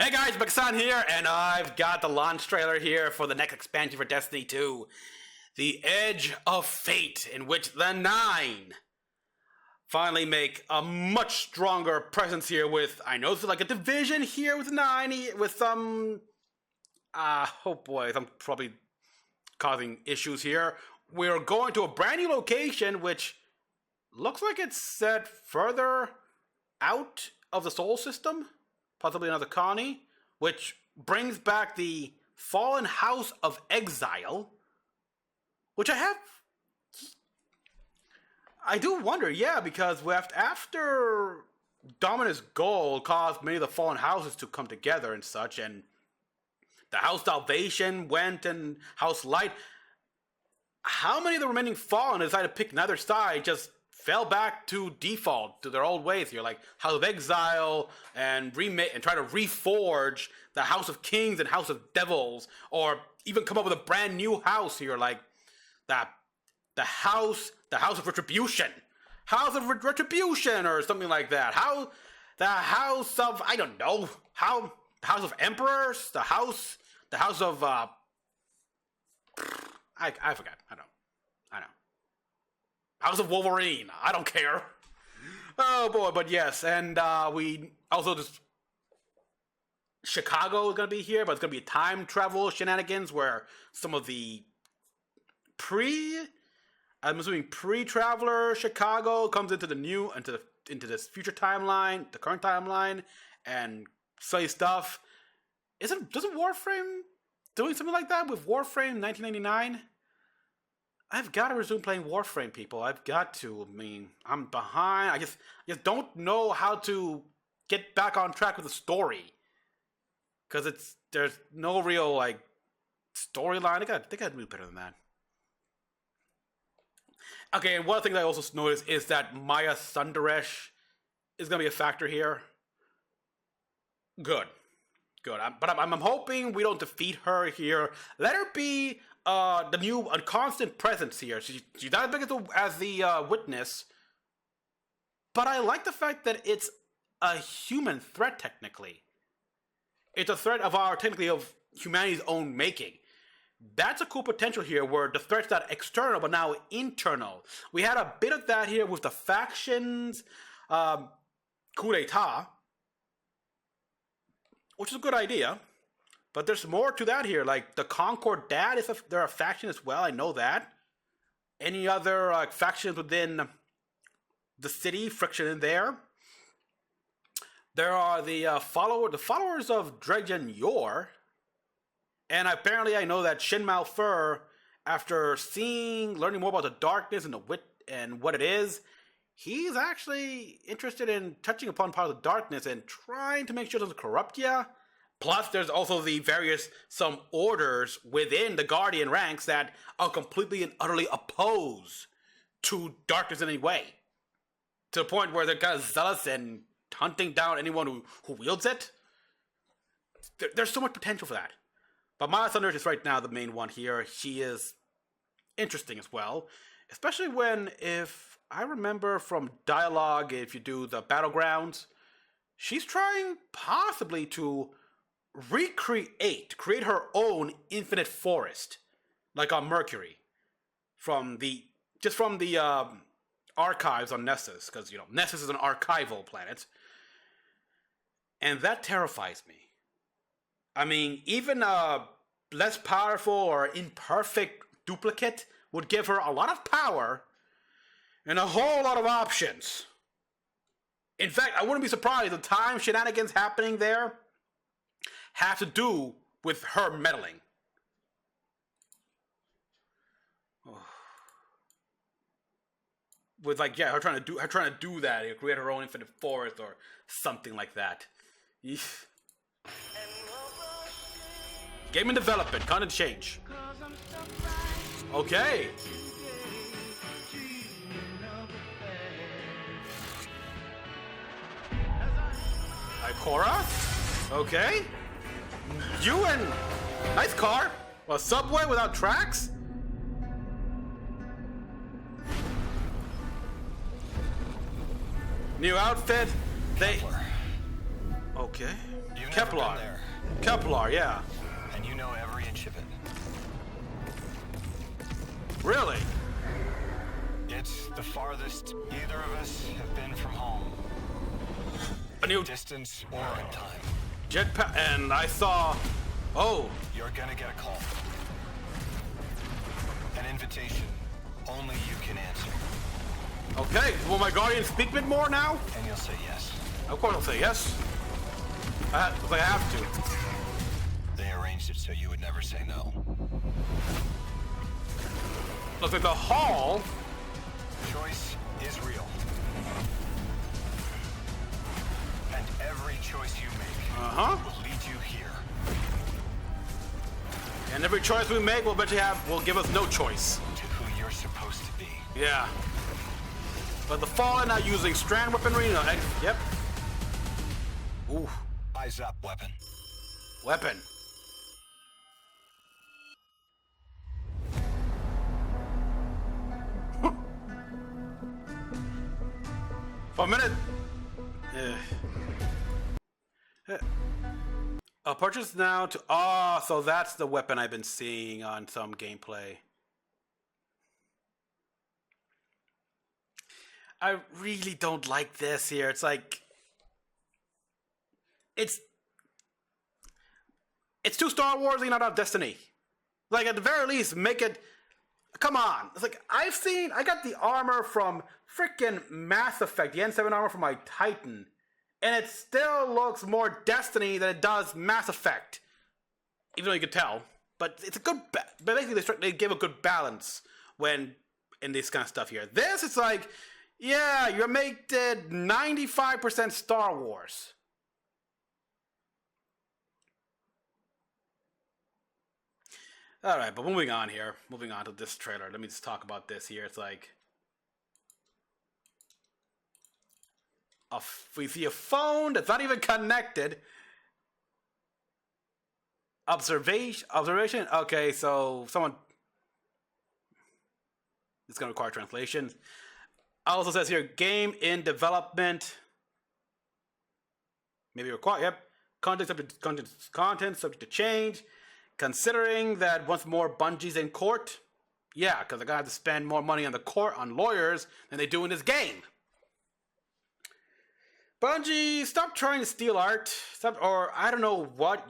Hey guys, Mecha-san here, and I've got the launch trailer here for the next expansion for Destiny 2. The Edge of Fate, in which the Nine finally make a much stronger presence here with, I know it's like a division here with Nine, with some, oh boy, I'm probably causing issues here. We're going to a brand new location, which looks like it's set further out of the Sol system. Possibly another colony, which brings back the Fallen House of Exile, which I do wonder, yeah, because after Dominus Gold caused many of the Fallen Houses to come together and such, and the House Salvation went and House Light, how many of the remaining Fallen decided to pick another side, just fell back to default to their old ways here, like House of Exile, and remake and try to reforge the House of Kings and House of Devils, or even come up with a brand new house here, like the House of Retribution, or something like that. The House of, I don't know, the House of Emperors, the House of I forgot. I know. House of Wolverine. I don't care. Oh boy, but yes, and we also just Chicago is gonna be here, but it's gonna be time travel shenanigans where some of the I'm assuming pre-traveler Chicago comes into into this future timeline, the current timeline, and say stuff. Doesn't Warframe doing something like that with Warframe 1999? I've got to resume playing Warframe, people. I've got to. I mean, I'm behind. I just don't know how to get back on track with the story. Because there's no real, like, storyline. They gotta do better than that. Okay, and one thing that I also noticed is that Maya Sundaresh is going to be a factor here. Good. But I'm hoping we don't defeat her here. Let her be the new constant presence here. She's not as big as the witness, but I like the fact that it's a human threat. Technically, it's a threat of humanity's own making. That's a cool potential here, where the threat's not external but now internal. We had a bit of that here with the factions coup d'etat, which is a good idea. But there's more to that here. Like the Concord Dad they're a faction as well. I know that. Any other factions within the city? Friction in there. There are the followers of Dredgen Yor, and apparently I know that Shin Malfur, after learning more about the darkness and what it is, he's actually interested in touching upon part of the darkness and trying to make sure it doesn't corrupt you. Plus, there's also some orders within the Guardian ranks that are completely and utterly opposed to darkness in any way. To the point where they're kind of zealous and hunting down anyone who wields it. There's so much potential for that. But Maya Sundaresh is right now the main one here. She is interesting as well. Especially if I remember from dialogue, if you do the Battlegrounds, she's trying possibly to create her own infinite forest, like on Mercury, from the archives on Nessus, because Nessus is an archival planet, and that terrifies me. I mean, even a less powerful or imperfect duplicate would give her a lot of power and a whole lot of options. In fact, I wouldn't be surprised the time shenanigans happening there have to do with her meddling. With her trying to do that, create her own infinite forest or something like that. Eesh. Game in development, content change. Okay. Ikora? Okay. Nice car. A subway without tracks? New outfit. Okay. You've Kevlar. never been there, Kevlar, yeah. and you know every inch of it. Really? It's the farthest either of us have been from home. A new Distance or in time. jetpack, and I saw. Oh, You're gonna get a call. An invitation only you can answer. okay. Will my guardian speak a bit more now? And you'll say yes. Of course I'll say yes. I have to. They arranged it so you would never say no. Looks like the hall. Choice is real. And every choice you make will lead you here. And every choice we make will give us no choice. To who you're supposed to be. Yeah. But the Fallen are using strand weaponry. Yep. Ooh. Eyes up, weapon. Weapon. For a minute. Purchase now to. Oh, so that's the weapon I've been seeing on some gameplay. I really don't like this here. It's like. It's too Star Wars and not out Destiny. Like, at the very least, make it. Come on. It's like, I got the armor from freaking Mass Effect, the N7 armor from my Titan, and it still looks more Destiny than it does Mass Effect. Even though you can tell. But it's a good, but basically they give a good balance when, in this kind of stuff here. This is like, yeah, you're making 95% Star Wars. Alright, but moving on here. Moving on to this trailer. Let me just talk about this here. It's like. We see a phone that's not even connected. Observation? Okay, so someone. It's going to require translation. Also says here, game in development. Maybe require. Yep. Content subject to change. Considering that once more Bungie's in court, yeah, because they're gonna have to spend more money on the court on lawyers than they do in this game. Bungie, stop trying to steal art. Stop, or I don't know what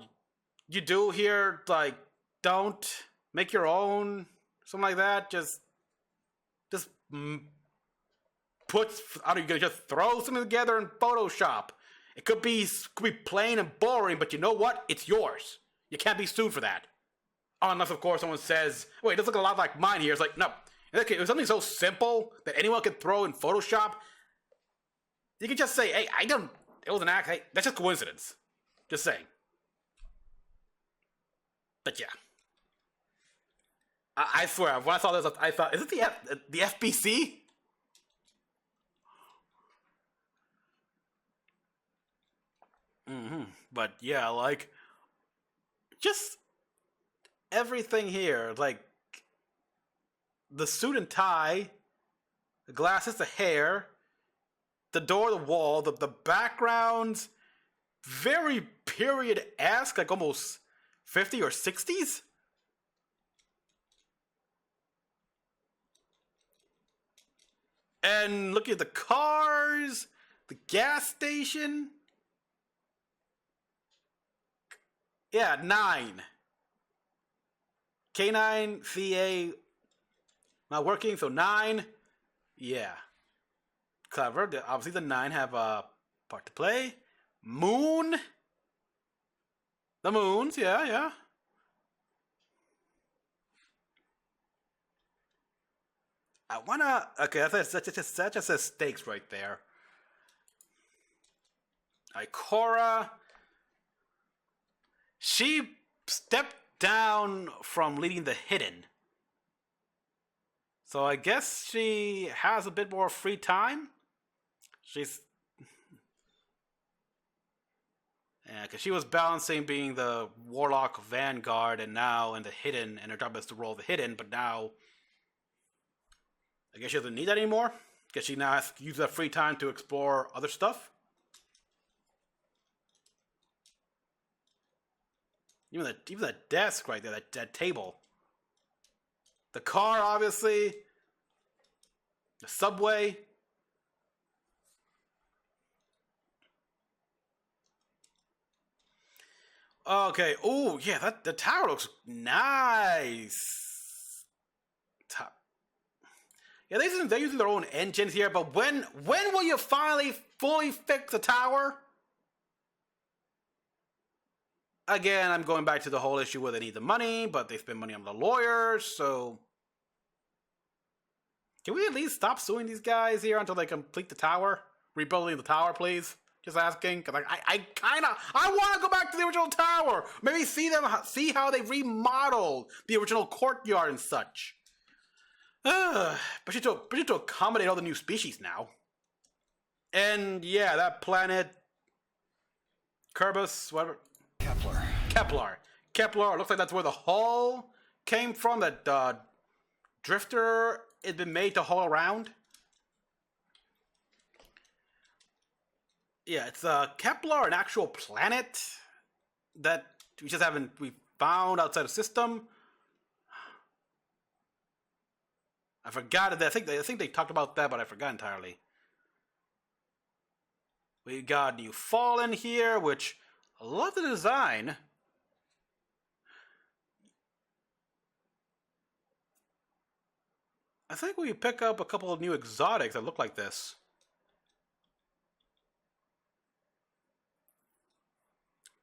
you do here. Like, don't make your own, something like that. Just put. Are you gonna just throw something together in Photoshop? It could be plain and boring, but you know what? It's yours. You can't be sued for that. Unless, of course, someone says, wait, this looks a lot like mine here. It's like, no. Okay, it was something so simple that anyone could throw in Photoshop. You could just say, hey, it was an act. Hey, that's just coincidence. Just saying. But yeah. I swear, when I saw this, I thought, is it the FBC? But yeah, like, just everything here, like the suit and tie, the glasses, the hair, the door, the wall, the backgrounds, very period-esque, like almost 50 or 60s. And look at the cars, the gas station. Yeah, 9. K9, CA, not working, so 9. Yeah. Clever. Obviously, the 9 have a part to play. Moon. The moons, yeah. I wanna. Okay, that just says stakes right there. Ikora. She stepped down from leading the Hidden. So I guess she has a bit more free time. She's. Yeah, because she was balancing being the Warlock Vanguard and now in the Hidden, and her job is to roll the Hidden, but now. I guess she doesn't need that anymore. Because she now has to use that free time to explore other stuff. Even the desk right there, that table. The car, obviously. The subway. Okay. Oh, yeah, the tower looks nice. Top. Yeah, they're using their own engines here, but when will you finally fully fix the tower? Again, I'm going back to the whole issue where they need the money, but they spend money on the lawyers, so can we at least stop suing these guys here until they complete the tower? Rebuilding the tower, please. Just asking, because I want to go back to the original tower. Maybe see how they remodeled the original courtyard and such. But you have to accommodate all the new species now. And yeah, that planet, Kerbis, whatever. Kepler. Looks like that's where the hull came from. That drifter has been made to haul around. Yeah, it's Kepler, an actual planet that we found outside the system. I forgot it. I think they talked about that, but I forgot entirely. We got new Fallen here, which I love the design. I think we pick up a couple of new exotics that look like this.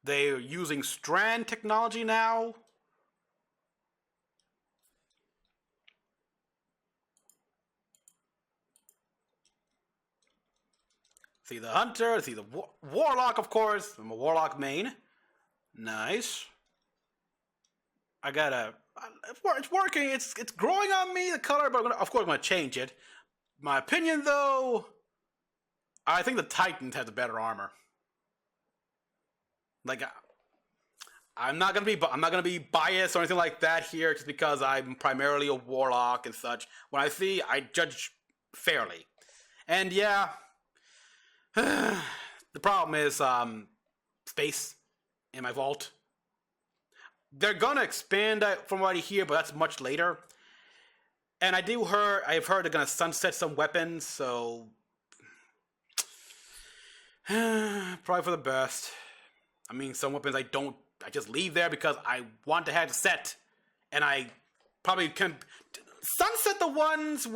They're using Strand technology now. See the Hunter, see the Warlock, of course. I'm a Warlock main. Nice. I gotta... It's working. It's growing on me, the color, but of course I'm gonna change it. My opinion, though, I think the Titans have the better armor. Like, I'm not gonna be biased or anything like that here, just because I'm primarily a Warlock and such. When I judge fairly, and yeah, the problem is space in my vault. They're gonna expand from what I hear, but that's much later. And I've heard they're gonna sunset some weapons, so probably for the best. I mean, some weapons I just leave there because I want to have the set, and I probably can sunset the ones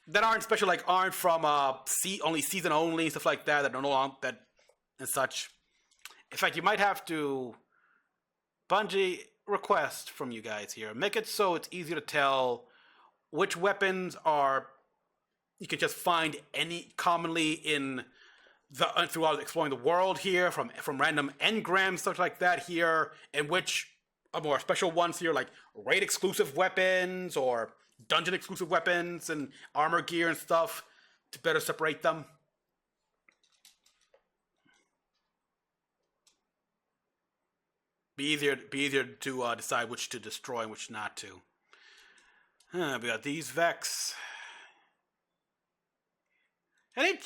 that aren't special, like aren't from only season only, stuff like that are no longer that and such. In fact, you might have to Bungie request from you guys here. Make it so it's easier to tell which weapons are you can just find any commonly in throughout exploring the world here from random engrams, stuff like that here, and which are more special ones here, like raid exclusive weapons or dungeon exclusive weapons and armor gear and stuff, to better separate them. Be easier to decide which to destroy and which not to. We got these Vex. And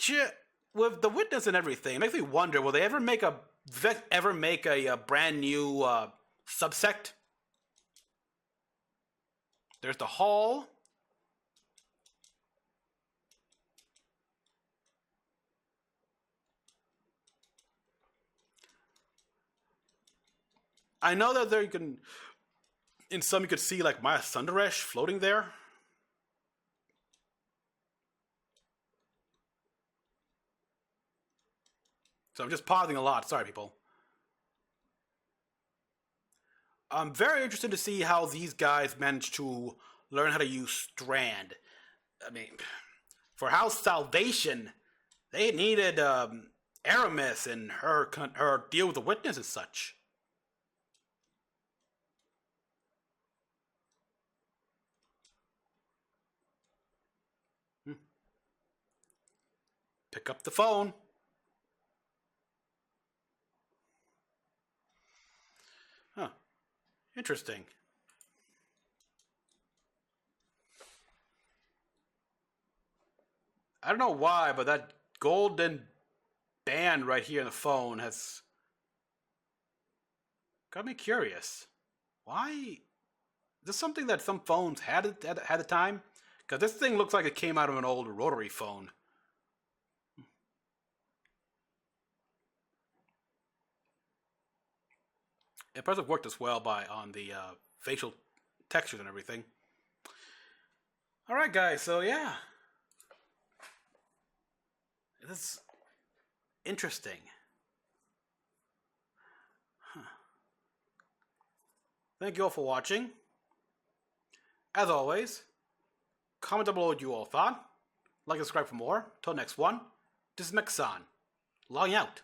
with the Witness and everything, it makes me wonder: will they ever make a brand new subsect? There's the Hall. I know that there you can, in some you could see like Maya Sundaresh floating there. So I'm just pausing a lot. Sorry, people. I'm very interested to see how these guys managed to learn how to use Strand. I mean, for House Salvation, they needed Aramis and her deal with the Witness and such. Pick up the phone. Huh. Interesting. I don't know why, but that golden band right here in the phone has... Got me curious. Why? Is this something that some phones had at the time? Because this thing looks like it came out of an old rotary phone. It must have worked as well on the facial textures and everything. All right, guys. So yeah, this is interesting. Huh. Thank you all for watching. As always, comment down below what you all thought. Like and subscribe for more. Till next one, this is Mecha-san, logging out.